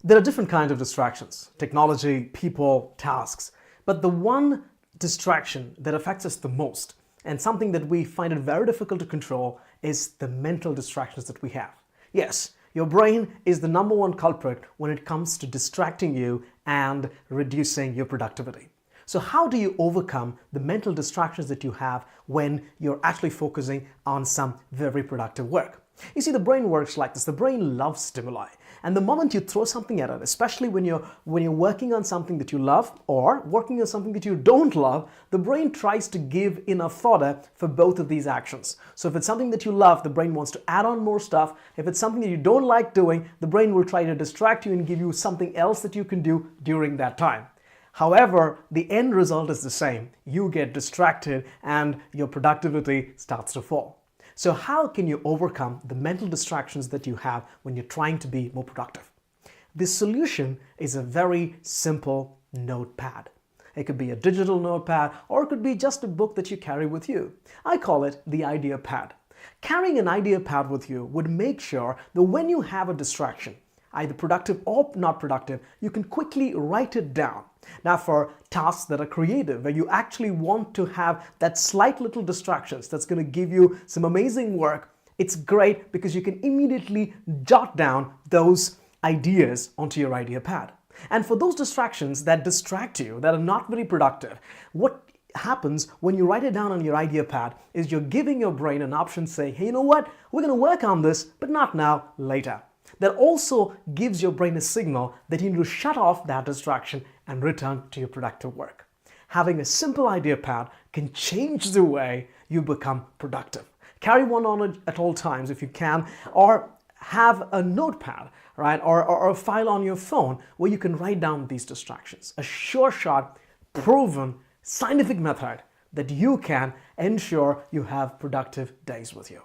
There are different kinds of distractions: technology, people, tasks. But the one distraction that affects us the most, and something that we find it very difficult to control, is the mental distractions that we have. Yes, your brain is the number one culprit when it comes to distracting you and reducing your productivity. So how do you overcome the mental distractions that you have when you're actually focusing on some very productive work? You see, the brain works like this. The brain loves stimuli. And the moment you throw something at it, especially when you're working on something that you love or working on something that you don't love, the brain tries to give enough fodder for both of these actions. So if it's something that you love, the brain wants to add on more stuff. If it's something that you don't like doing, the brain will try to distract you and give you something else that you can do during that time. However, the end result is the same. You get distracted and your productivity starts to fall. So how can you overcome the mental distractions that you have when you're trying to be more productive? The solution is a very simple notepad. It could be a digital notepad, or it could be just a book that you carry with you. I call it the idea pad. Carrying an idea pad with you would make sure that when you have a distraction, either productive or not productive, you can quickly write it down. Now, for tasks that are creative, where you actually want to have that slight little distractions that's going to give you some amazing work, it's great because you can immediately jot down those ideas onto your idea pad. And for those distractions that distract you, that are not very productive, what happens when you write it down on your idea pad is you're giving your brain an option saying, hey, you know what? We're going to work on this, but not now, later. That also gives your brain a signal that you need to shut off that distraction and return to your productive work. Having a simple idea pad can change the way you become productive. Carry one on at all times if you can, or have a notepad, right, or a file on your phone where you can write down these distractions. A sure shot, proven, scientific method that you can ensure you have productive days with you.